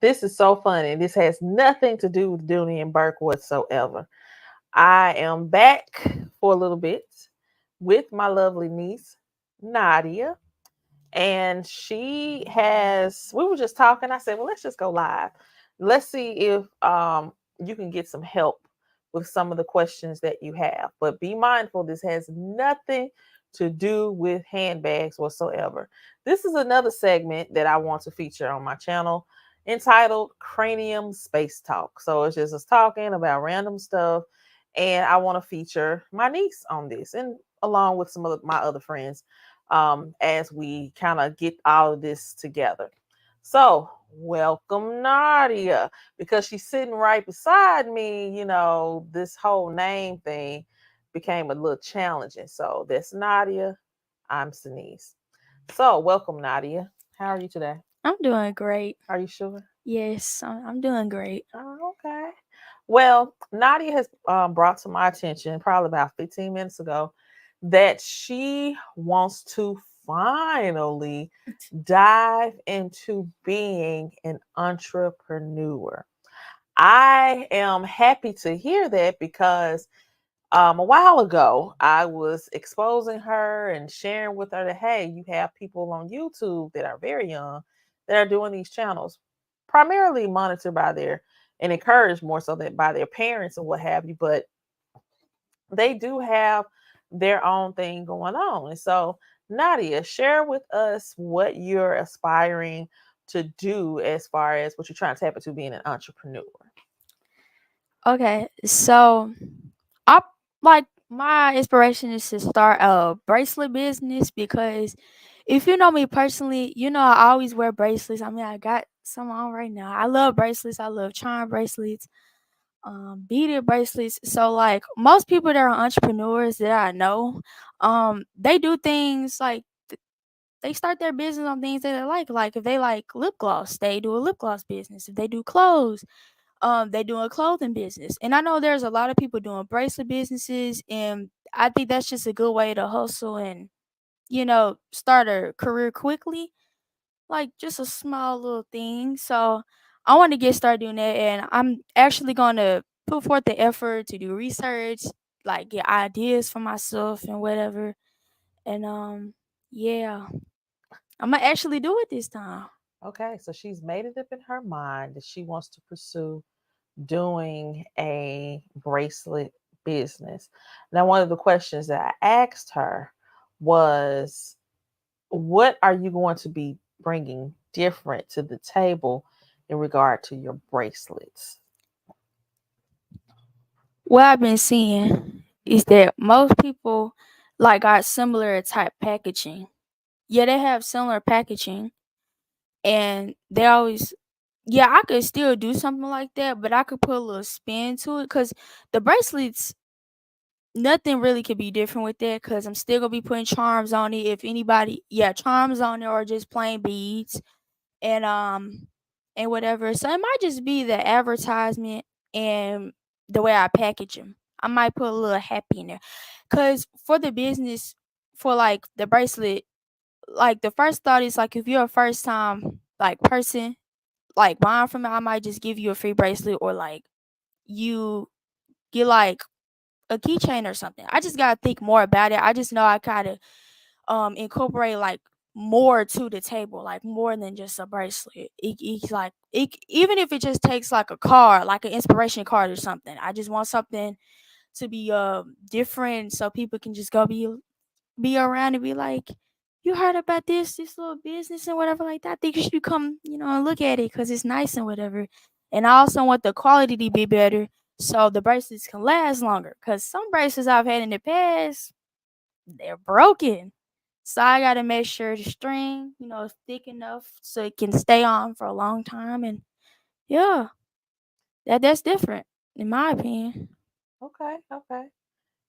This is so funny. This has nothing to do with Dooney and Burke whatsoever. I am back for a little bit with my lovely niece, Nadia. And we were just talking. I said, well, let's just go live. Let's see if you can get some help with some of the questions that you have. But be mindful, this has nothing to do with handbags whatsoever. This is another segment that I want to feature on my channel entitled Cranium Space Talk. So it's just us talking about random stuff. And I want to feature my niece on this and along with some of my other friends as we kind of get all of this together. So, welcome, Nadia, because she's sitting right beside me. This whole name thing became a little challenging. So, that's Nadia. I'm Denise. So, welcome, Nadia. How are you today? I'm doing great. Are you sure? Yes, I'm doing great. Oh, okay. Well, Nadia has brought to my attention probably about 15 minutes ago that she wants to finally dive into being an entrepreneur. I am happy to hear that because a while ago I was exposing her and sharing with her that, hey, you have people on YouTube that are very young that are doing these channels, primarily monitored by their and encouraged more so than by their parents and what have you, but they do have their own thing going on. And so, Nadia, share with us what you're aspiring to do as far as what you're trying to tap into being an entrepreneur. Okay, so I like my inspiration is to start a bracelet business because if you know me personally, you know I always wear bracelets. I mean, I got some on right now. I love bracelets. I love charm bracelets, beaded bracelets. So like most people that are entrepreneurs that I know, they do things like they start their business on things that they like. Like if they like lip gloss, they do a lip gloss business. If they do clothes, they do a clothing business. And I know there's a lot of people doing bracelet businesses, and I think that's just a good way to hustle and start a career quickly. Like just a small little thing. So I want to get started doing that, and I'm actually gonna put forth the effort to do research, like get ideas for myself and whatever. And yeah. I'ma actually do it this time. Okay, so she's made it up in her mind that she wants to pursue doing a bracelet business. Now, one of the questions that I asked her was, what are you going to be bringing different to the table in regard to your bracelets? What I've been seeing is that most people like got similar type packaging. Yeah, they have similar packaging and they always yeah, I could still do something like that, but I could put a little spin to it cuz the bracelets nothing really could be different with that cuz I'm still going to be putting charms on it if anybody yeah, charms on it or just plain beads and and whatever. So it might just be the advertisement and the way I package them. I might put a little happy in there, cause for the business, for like the bracelet, like the first thought is like if you're a first time like person like buying from me, I might just give you a free bracelet or like you get like a keychain or something. I just gotta think more about it. I just know I gotta incorporate like more to the table, like more than just a bracelet. It's like even if it just takes like a card, like an inspiration card or something. I just want something to be different so people can just go be around and be like, you heard about this little business and whatever like that. I think you should come, and look at it because it's nice and whatever. And I also want the quality to be better so the bracelets can last longer. Cause some bracelets I've had in the past, they're broken. So I gotta make sure the string, is thick enough so it can stay on for a long time. And yeah, that's different in my opinion. Okay, okay.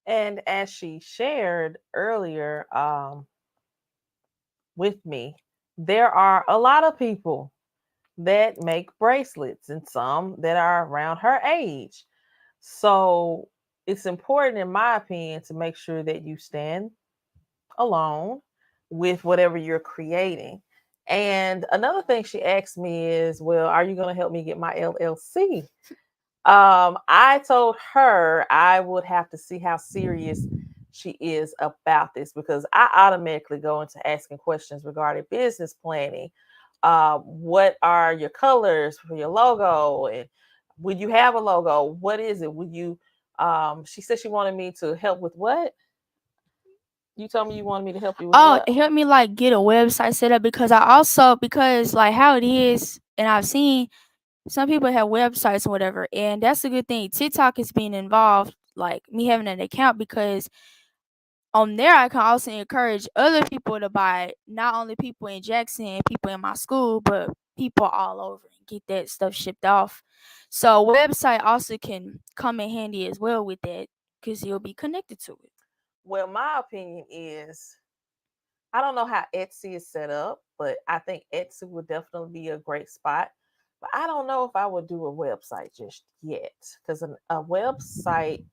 And as she shared earlier with me, there are a lot of people that make bracelets and some that are around her age. So it's important, in my opinion, to make sure that you stand alone with whatever you're creating. And another thing she asked me is, well, are you going to help me get my LLC? I told her I would have to see how serious she is about this, because I automatically go into asking questions regarding business planning. What are your colors for your logo? And would you have a logo? What is it? Would you? She said she wanted me to help with what? You told me you wanted me to help you with Oh, what? it helped me like get a website set up because because like how it is, and I've seen some people have websites and whatever, and that's a good thing. TikTok is being involved, like me having an account, because on there I can also encourage other people to buy, not only people in Jackson and people in my school, but people all over, and get that stuff shipped off. So website also can come in handy as well with that, because you'll be connected to it. Well, my opinion is I don't know how Etsy is set up, but I think Etsy would definitely be a great spot. But I don't know if I would do a website just yet, because a website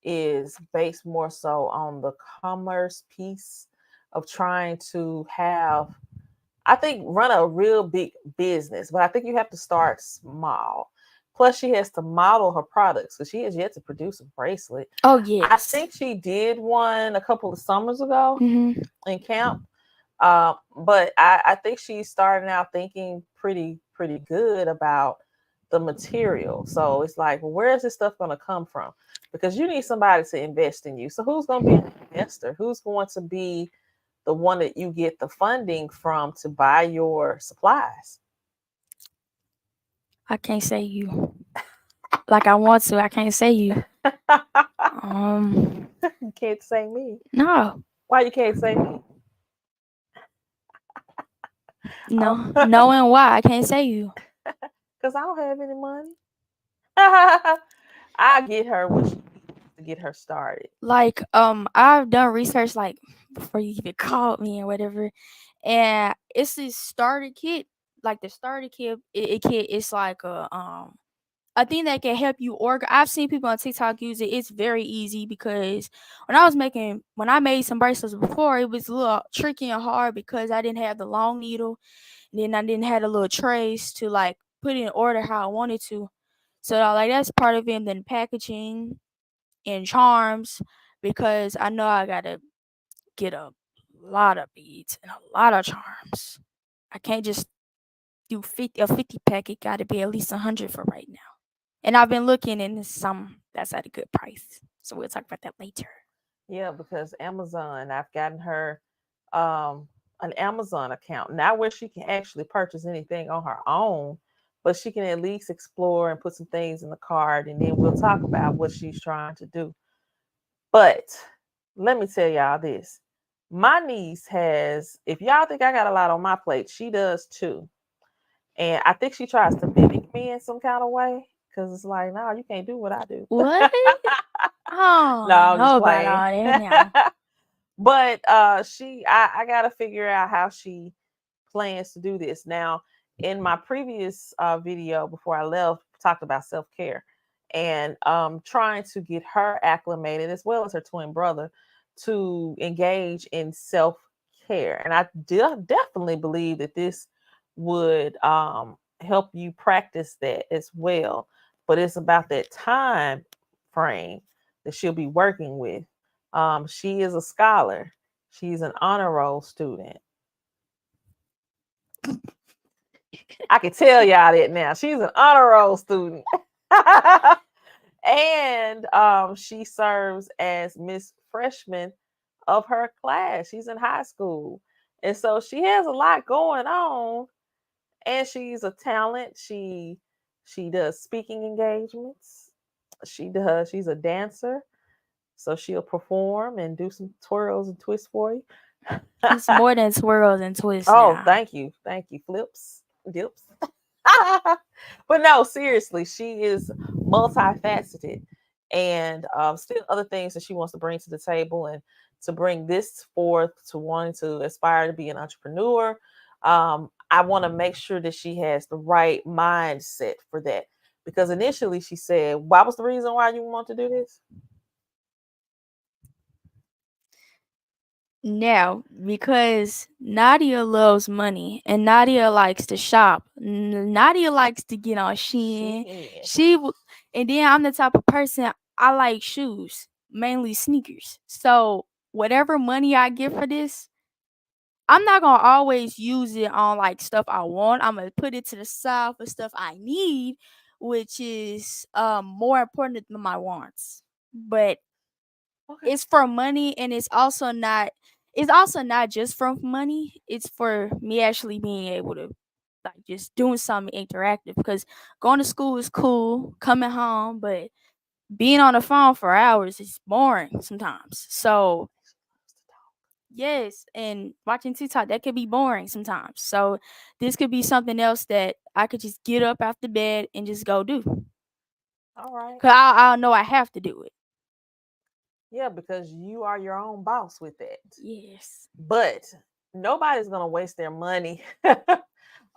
is based more so on the commerce piece of trying to have, I think, run a real big business. But I think you have to start small. Plus, she has to model her products because she has yet to produce a bracelet. Oh I yes. think she did one a couple of summers ago Mm-hmm. in camp. But I think she's starting out thinking pretty good about the material. So it's like, well, where is this stuff going to come from? Because you need somebody to invest in you. So who's going to be an investor? Who's going to be the one that you get the funding from to buy your supplies? I can't say you. Like I want to, I can't say you. Um, You can't say me. no, Why you can't say me? Oh, no, knowing why I can't say you. because I don't have any money. I get her what she needs to get her started. Like, I've done research like before you even called me or whatever, and it's this starter kit. Like the starter kit, it's like a thing that can help you order. I've seen people on TikTok use it. It's very easy because when I made some bracelets before, it was a little tricky and hard because I didn't have the long needle, and then I didn't have the little trays to like put in order how I wanted to. So like that's part of it. And then packaging and charms, because I know I gotta get a lot of beads and a lot of charms. I can't just do 50 pack. It gotta be at least 100 for right now. And I've been looking, and it's some that's at a good price. So we'll talk about that later. Yeah, because Amazon, I've gotten her um, an Amazon account, not where she can actually purchase anything on her own, but she can at least explore and put some things in the cart, and then we'll talk about what she's trying to do. But let me tell y'all this. My niece has, if y'all think I got a lot on my plate, she does too. And I think she tries to mimic me in some kind of way, because it's like, no, you can't do what I do. What? No, I don't I'm just know about playing. all that now. But I gotta figure out how she plans to do this. Now, in my previous video before I left, talked about self-care and trying to get her acclimated, as well as her twin brother, to engage in self-care. And I definitely believe that this would help you practice that as well. But it's about that time frame that she'll be working with. She is a scholar. She's an honor roll student. I can tell y'all that now. She's an honor roll student. And she serves as Miss Freshman of her class. She's in high school. And so she has a lot going on. And she's a talent. She does speaking engagements. She's a dancer. So she'll perform and do some twirls and twists for you. It's more than swirls and twists Oh, now. thank you. Thank you. Flips, dips. But no, seriously, she is multifaceted, and still other things that she wants to bring to the table, and to bring this forth to wanting to aspire to be an entrepreneur. I want to make sure that she has the right mindset for that, because initially she said, "What was the reason why you want to do this?" Now, because Nadia loves money and Nadia likes to shop, Nadia likes to get on She Shein. in. She w- and then I'm the type of person I like shoes, mainly sneakers. So whatever money I get for this, I'm not gonna always use it on like stuff I want. I'm gonna put it to the side for stuff I need, which is more important than my wants. But Okay. it's for money, and it's also not just for money. It's for me actually being able to like just doing something interactive, because going to school is cool, coming home, but being on the phone for hours is boring sometimes. So yes, and watching TikTok, that could be boring sometimes. So this could be something else that I could just get up after bed and just go do. All right. Cause I'll know I have to do it. Yeah, because you are your own boss with that. Yes. But nobody's going to waste their money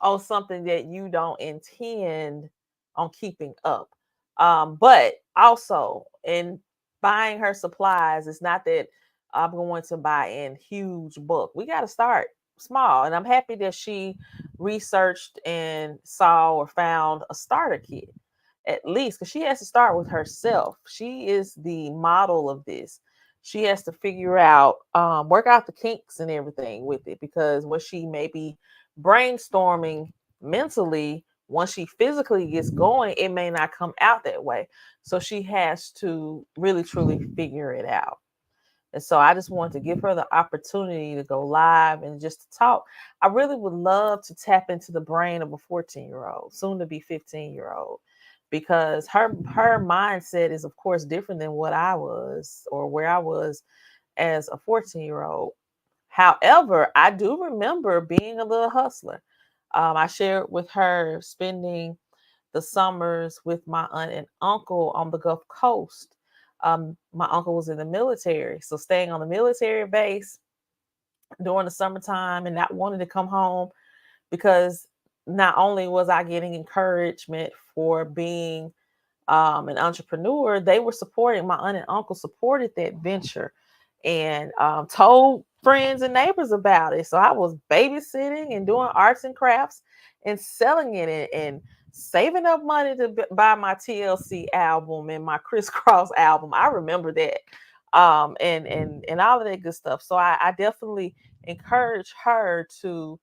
on something that you don't intend on keeping up. But also, in buying her supplies, it's not that I'm going to buy in huge bulk. We got to start small. And I'm happy that she researched and saw or found a starter kit, at least, because she has to start with herself. She is the model of this. She has to figure out, work out the kinks and everything with it, because what she may be brainstorming mentally, once she physically gets going, it may not come out that way. So she has to really truly figure it out. And so I just wanted to give her the opportunity to go live and just to talk. I really would love to tap into the brain of a 14-year-old, soon to be 15-year-old, because her mindset is of course different than what I was or where I was as a 14-year-old. However, I do remember being a little hustler. I shared with her spending the summers with my aunt and uncle on the Gulf Coast. My uncle was in the military, so staying on the military base during the summertime and not wanting to come home, because not only was I getting encouragement for being an entrepreneur, they were supporting, my aunt and uncle supported that venture and told friends and neighbors about it. So I was babysitting and doing arts and crafts and selling it, and saving up money to buy my TLC album and my Crisscross album. I remember that. And all of that good stuff. So I definitely encourage her to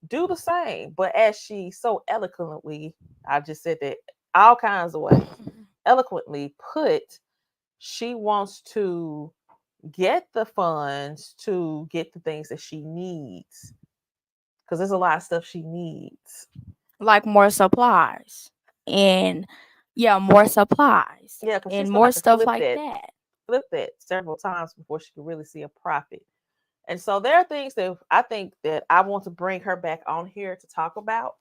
do the same. But as she so eloquently, I just said that all kinds of ways, eloquently put, she wants to get the funds to get the things that she needs, because there's a lot of stuff she needs. Like more supplies, and yeah, more supplies Yeah, because she and still more have to stuff like that. flip that several times before she can really see a profit. And so there are things that I think that I want to bring her back on here to talk about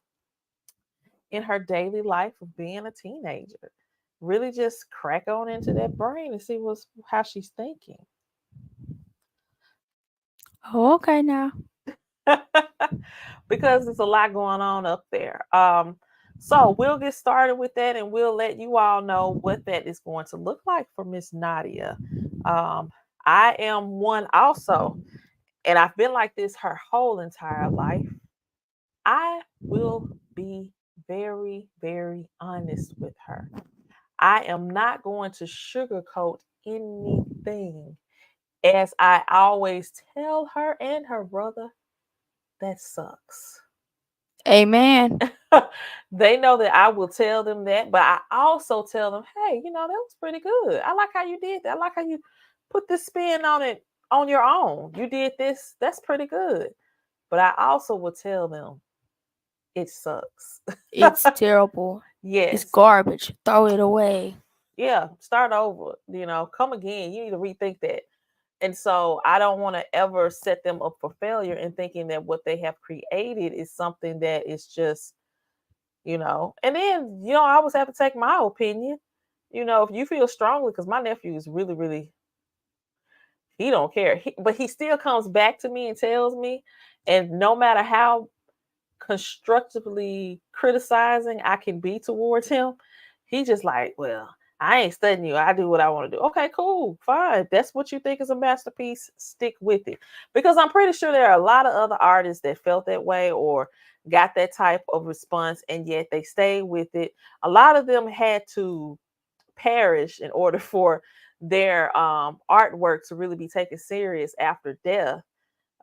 in her daily life of being a teenager. Really just crack on into that brain and see what's how she's thinking. Oh, okay now. Because there's a lot going on up there. So we'll get started with that, and we'll let you all know what that is going to look like for Miss Nadia. Um, I am one also, and I've been like this her whole entire life. I will be very, very honest with her. I am not going to sugarcoat anything. As I always tell her and her brother, that sucks. Amen. They know that I will tell them that, but I also tell them, hey, that was pretty good. I like how you did that. I like how you put this spin on it on your own. You did this. That's pretty good. But I also will tell them it sucks. It's terrible. It's Yes. garbage. Throw it away. Yeah. Start over. Come again. You need to rethink that. And so I don't want to ever set them up for failure in thinking that what they have created is something that is just. And then, I always have to take my opinion. If you feel strongly, because my nephew is really, really, he don't care. But he still comes back to me and tells me. And no matter how constructively criticizing I can be towards him, he just like, well, I ain't studying you. I do what I want to do. Okay, cool, fine. If that's what you think is a masterpiece, stick with it. Because I'm pretty sure there are a lot of other artists that felt that way or got that type of response, and yet they stayed with it. A lot of them had to perish in order for their artwork to really be taken serious after death.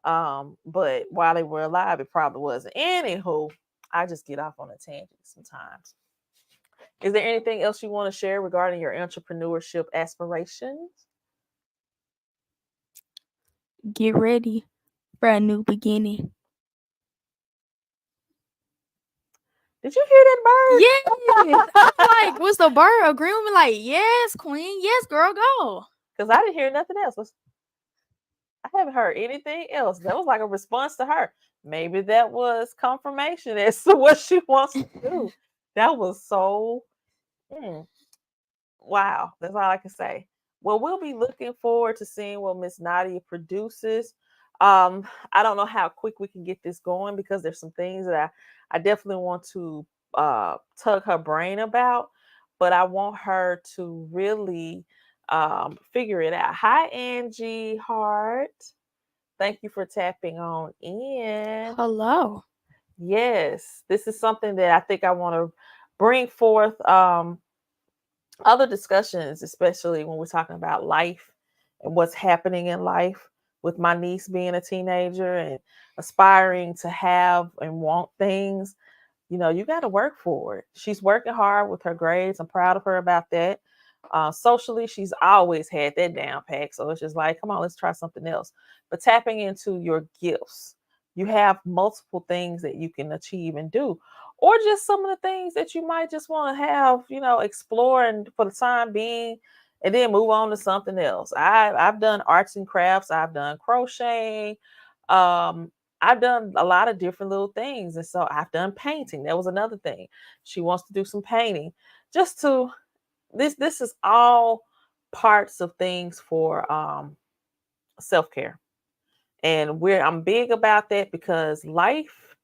But while they were alive, it probably wasn't. Anywho, I just get off on a tangent sometimes. Is there anything else you want to share regarding your entrepreneurship aspirations? Get ready for a new beginning. Did you hear that Yes. I'm bird? like, was the bird agreeing with me? Like, yes, queen. Yes, girl, go. Because I didn't hear nothing else. I haven't heard anything else. That was like a response to her. Maybe that was confirmation as to what she wants to do. That was so mm, wow. That's all I can say. Well, we'll be looking forward to seeing what Miss Nadia produces. I don't know how quick we can get this going because there's some things that I definitely want to tug her brain about, but I want her to really figure it out. Hi, Angie Hart. Thank you for tapping on in. Hello. Yes, this is something that I think I want to bring forth other discussions, especially when we're talking about life and what's happening in life with my niece being a teenager and aspiring to have and want things. You know, you got to work for it. She's working hard with her grades. I'm proud of her about that. Socially, she's always had that down pack. So it's just like, come on, let's try something else. But tapping into your gifts, you have multiple things that you can achieve and do, or just some of the things that you might just want to have, explore and for the time being, and then move on to something else. I've done arts and crafts. I've done crocheting. Um, I've done a lot of different little things. And so I've done painting. That was another thing. She wants to do some painting. Just to this is all parts of things for self-care. And I'm big about that because life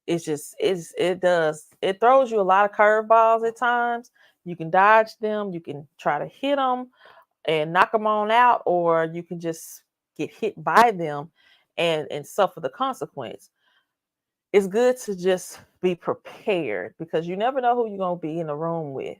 is just it throws you a lot of curveballs at times. You can dodge them, you can try to hit them and knock them on out, or you can just get hit by them and suffer the consequence. It's good to just be prepared because you never know who you're going to be in the room with.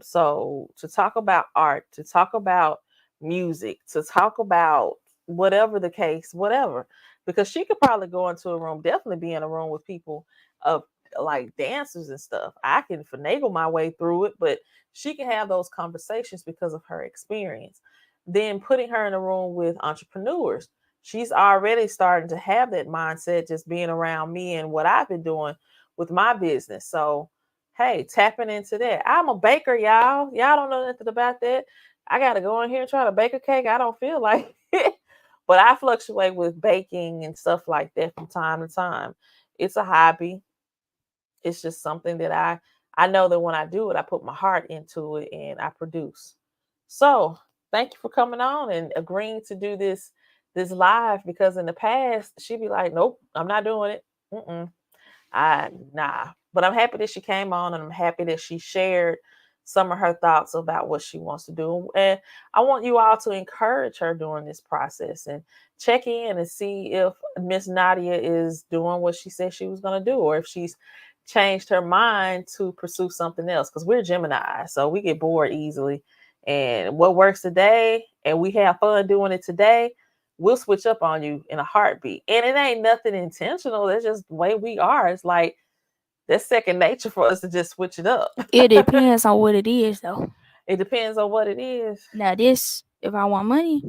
So to talk about art, to talk about music, to talk about whatever the case, whatever, because she could probably go into a room, definitely be in a room with people of like dancers and stuff. I can finagle my way through it, but she can have those conversations because of her experience. Then putting her in a room with entrepreneurs, she's already starting to have that mindset just being around me and what I've been doing with my business. So hey, tapping into that. I'm a baker, y'all. Y'all don't know nothing about that. I got to go in here and try to bake a cake. I don't feel like it. But I fluctuate with baking and stuff like that from time to time. It's a hobby. It's just something that I know that when I do it, I put my heart into it and I produce. So, thank you for coming on and agreeing to do this live because in the past she'd be like, "Nope, I'm not doing it." Mm-mm. Nah. But I'm happy that she came on and I'm happy that she shared some of her thoughts about what she wants to do. And I want you all to encourage her during this process and check in and see if Miss Nadia is doing what she said she was going to do or if she's changed her mind to pursue something else. Because we're Gemini, so we get bored easily. And what works today and we have fun doing it today, we'll switch up on you in a heartbeat. And it ain't nothing intentional. That's just the way we are. It's like that's second nature for us to just switch it up. It depends on what it is, though. It depends on what it is. Now, this, if I want money,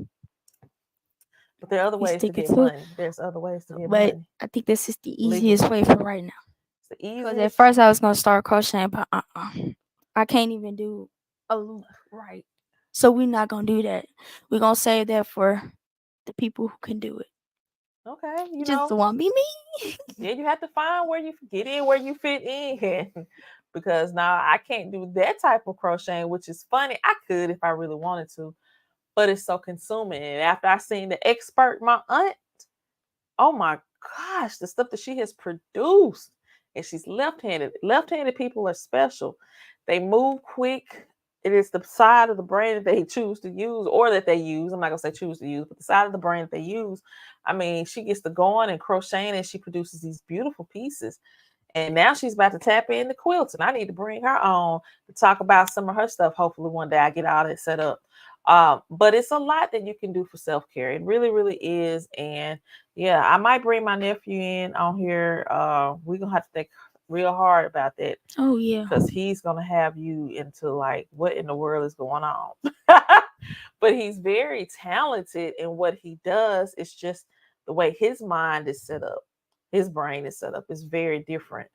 But there are other we ways to stick it get to. money. There's other ways to get But money I think this is the easiest legally. way for right now. It's the Cause at easiest. first I was gonna start crocheting, but I can't even do a loop right. So we're not gonna do that. We're gonna save that for the people who can do it. Okay, Just want be me. yeah, you have to find where you get in, where you fit in. Because now I can't do that type of crocheting, which is funny. I could if I really wanted to, but it's so consuming. And after I seen the expert, my aunt, oh my gosh, the stuff that she has produced. And she's left-handed. Left-handed people are special. They move quick. it is the side of the brain that they choose to use, or that they use. I'm not gonna say choose to use, but the side of the brain that they use. I mean, she gets to going and crocheting, and she produces these beautiful pieces. And now she's about to tap into quilting. I need to bring her on to talk about some of her stuff. Hopefully, one day I get all that set up. But it's a lot that you can do for self care. It really, really is. And yeah, I might bring my nephew in on here. We're gonna have to think real hard about that, Oh yeah. because he's gonna have you into like, what in the world is going on? But he's very talented in what he does. It's just the way his mind is set up, his brain is set up, is very different.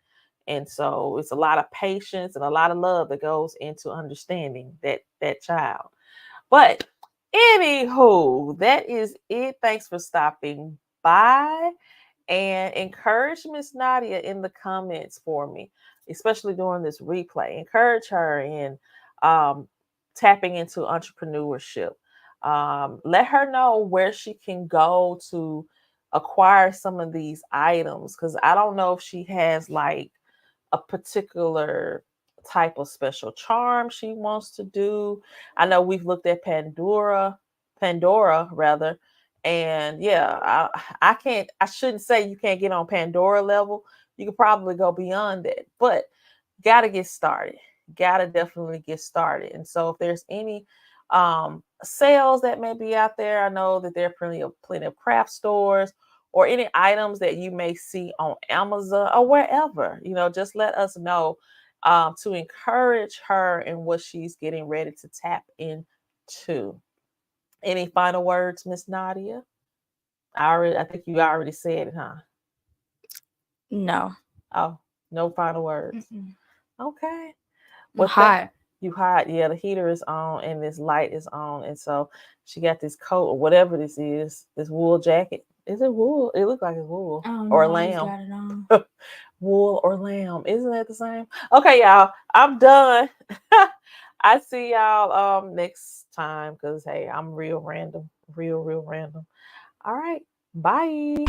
And so it's a lot of patience and a lot of love that goes into understanding that child. But anywho, that is it. Thanks for stopping by, and encourage Miss Nadia in the comments for me, especially during this replay. Encourage her in um, tapping into entrepreneurship. Let her know where she can go to acquire some of these items, because I don't know if she has like a particular type of special charm she wants to do. I know we've looked at Pandora rather, and yeah, I can't. I shouldn't say you can't get on Pandora level. You could probably go beyond that, but gotta get started. Gotta definitely get started. And so, if there's any sales that may be out there, I know that there are plenty of craft stores, or any items that you may see on Amazon or wherever. Just let us know, to encourage her in what she's getting ready to tap into. Any final words, Miss Nadia? I think you already said it, huh? No. Oh, no final words. Mm-mm. Okay. Well, Hot. you hot. Yeah, the heater is on and this light is on, and so she got this coat or whatever this is, this wool jacket. Is it wool? It looks like it's wool I don't know. or I just lamb. got it on. Wool or lamb? Isn't that the same? Okay, y'all. I'm done. I see y'all next time, because hey, I'm real random, real random. All right. Bye.